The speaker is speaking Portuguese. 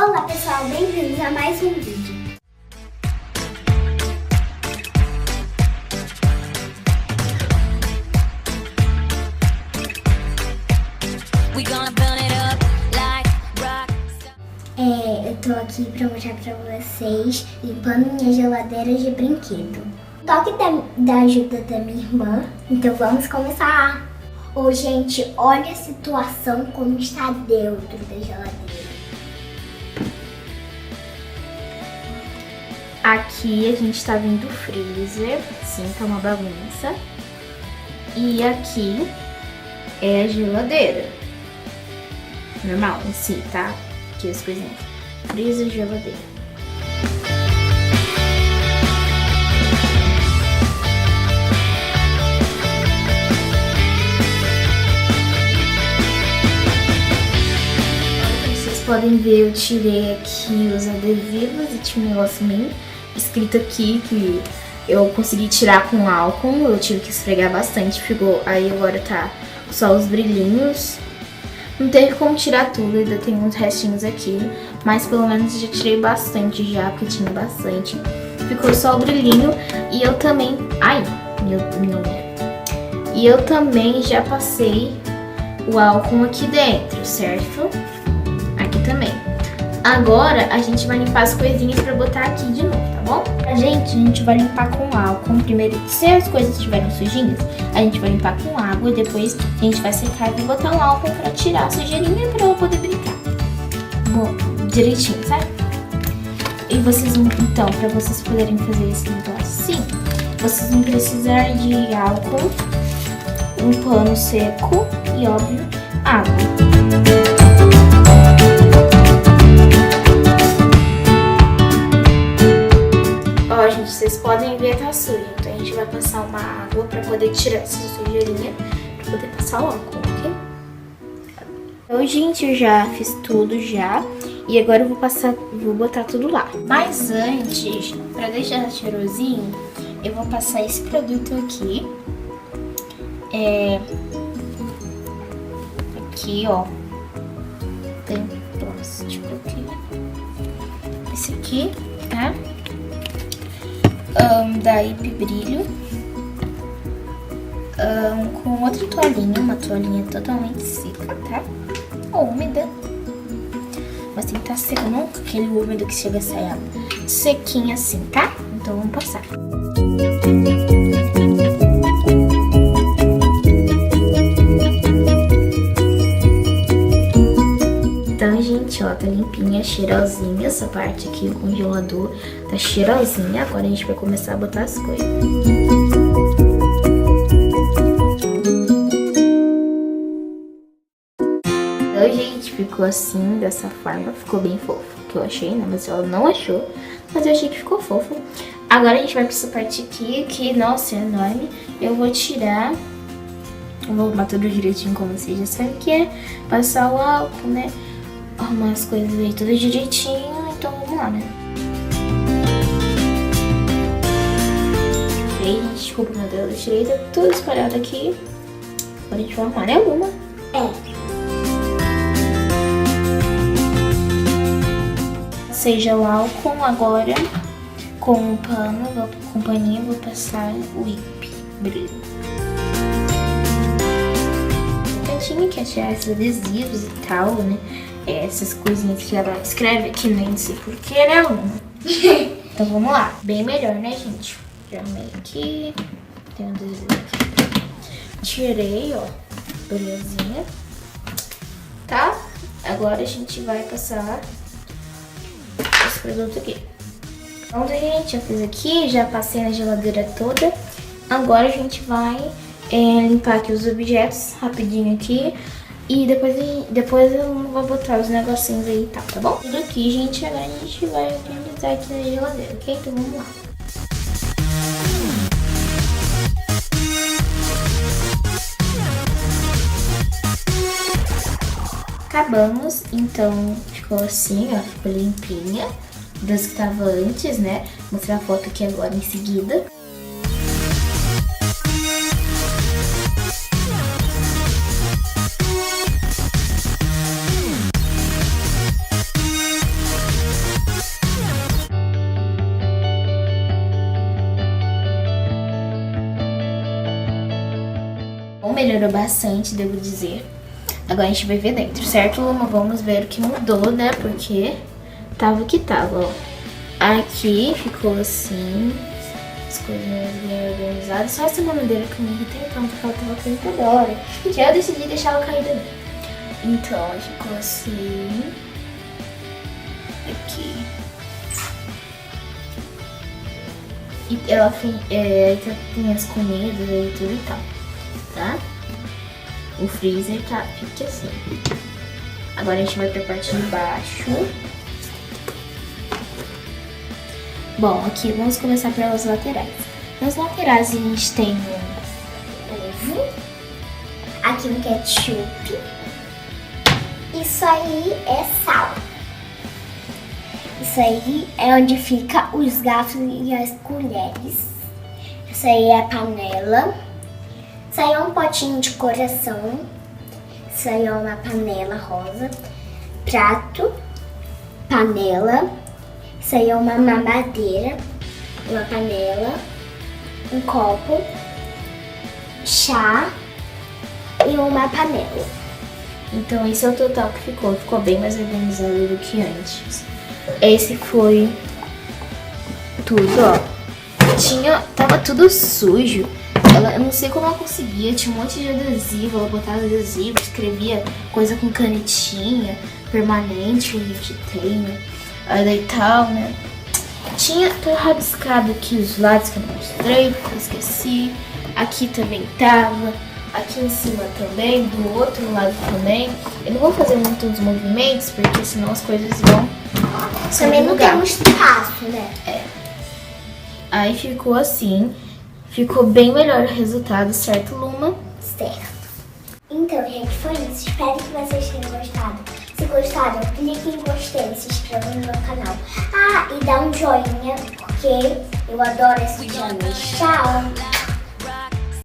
Olá pessoal, bem-vindos a mais um vídeo. Eu tô aqui pra mostrar pra vocês limpando minha geladeira de brinquedo. Toque da ajuda da minha irmã, então vamos começar. Ô gente, olha a situação como está dentro da geladeira. Aqui a gente tá vendo o freezer, sim, tá uma bagunça. E aqui é a geladeira. Normal em si, tá? Aqui as coisinhas. Freezer e geladeira. Como vocês podem ver, eu tirei aqui os adesivos e tinha um negócio meio escrito aqui que eu consegui tirar com álcool. Eu tive que esfregar bastante, ficou. Aí agora tá só os brilhinhos. Não teve como tirar tudo, ainda tem uns restinhos aqui, mas pelo menos já tirei bastante já, porque tinha bastante. Ficou só o brilhinho e eu também... Ai, meu. E eu também já passei o álcool aqui dentro, certo? Aqui também. Agora a gente vai limpar as coisinhas pra botar aqui de novo, tá bom? A gente vai limpar com álcool. Primeiro, se as coisas estiverem sujinhas, a gente vai limpar com água. Depois a gente vai secar e vai botar um álcool pra tirar a sujeirinha pra ela poder brincar. Bom, direitinho, sabe? E vocês vão, então, pra vocês poderem fazer esse negócio assim, vocês vão precisar de álcool, um pano seco e, óbvio, água. Ó, gente, vocês podem ver que tá sujo, então a gente vai passar uma água pra poder tirar essa sujeirinha, pra poder passar o álcool, ok? Então, gente, eu já fiz tudo já, e agora eu vou botar tudo lá. Mas antes, pra deixar cheirosinho, eu vou passar esse produto aqui. Aqui, ó, tem plástico aqui. Esse aqui, tá? Da IP Brilho, com outra toalhinha, uma toalhinha totalmente seca, tá? Ou úmida, mas tem que estar seca, não aquele úmido que chega a sair sequinha assim, tá? Então vamos passar. Então, gente, ó, tá limpinha, cheirosinha. Essa parte aqui, o congelador, tá cheirosinha. Agora a gente vai começar a botar as coisas. Então, gente, ficou assim, dessa forma. Ficou bem fofo, que eu achei, né? Mas ela não achou, mas eu achei que ficou fofo. Agora a gente vai pra essa parte aqui, que, nossa, é enorme. Eu vou tirar... Eu vou arrumar tudo direitinho, como vocês já sabem que é. Passar o álcool, né? Arrumar as coisas aí tudo direitinho, então vamos lá, né? E aí, gente, desculpa, meu Deus, eu tirei, tá tudo espalhado aqui. Agora a gente vai arrumar, né, Luma? Seja o álcool, agora com o pano, com o paninho, vou passar o IP Brilho. Tinha que achar esses adesivos e tal, né? Essas coisinhas que ela escreve aqui, nem sei porquê, né, Luna? Então vamos lá. Bem melhor, né, gente? Já arrumei aqui. Tem um adesivo aqui. Tirei, ó. Belezinha. Tá? Agora a gente vai passar esse produto aqui. Pronto, gente. Eu fiz aqui. Já passei na geladeira toda. Agora a gente vai limpar aqui os objetos rapidinho aqui. E depois eu vou botar os negocinhos aí e tal, tá bom? Tudo aqui, gente, agora a gente vai organizar aqui na geladeira, ok? Então vamos lá. Acabamos, então ficou assim, ó, ficou limpinha. Das que tava antes, né? Vou mostrar a foto aqui agora em seguida. melhorou bastante, devo dizer. Agora a gente vai ver dentro, certo, Luma? Vamos ver o que mudou, né? Porque tava o que tava, ó. Aqui ficou assim, as coisinhas bem organizadas. Só essa mamadeira que eu me irritei tanto, porque ela tava caindo toda hora. Que eu decidi deixar ela cair também. Então, ficou assim. Aqui. E ela tem as comidas e tudo e tal, tá? O freezer tá, fica assim. Agora a gente vai pra parte de baixo. Bom, aqui vamos começar pelas laterais. Nas laterais a gente tem um ovo. Aqui um ketchup. Isso aí é sal. Isso aí é onde fica os garfos e as colheres. Isso aí é a panela. Isso aí é um potinho de coração. Isso aí é uma panela rosa. Prato. Panela. Isso aí é uma mamadeira. Uma panela. Um copo. Chá. E uma panela. Então esse é o total que ficou. Ficou bem mais organizado do que antes. Esse foi tudo, ó. Tava tudo sujo. Eu não sei como ela conseguia. Tinha um monte de adesivo. Ela botava adesivo, escrevia coisa com canetinha permanente, a gente tem, né? Aí daí tal, né? Tinha tudo rabiscado aqui os lados que eu não mostrei, porque eu esqueci. Aqui também tava. Aqui em cima também, do outro lado também. Eu não vou fazer muitos movimentos, porque senão as coisas vão também não temos espaço, né? É. Aí ficou assim. Ficou bem melhor o resultado, certo, Luma? Certo. Então, gente, foi isso. Espero que vocês tenham gostado. Se gostaram, clique em gostei, se inscreva no meu canal. Ah, e dá um joinha, porque eu adoro esse joinha. Tchau!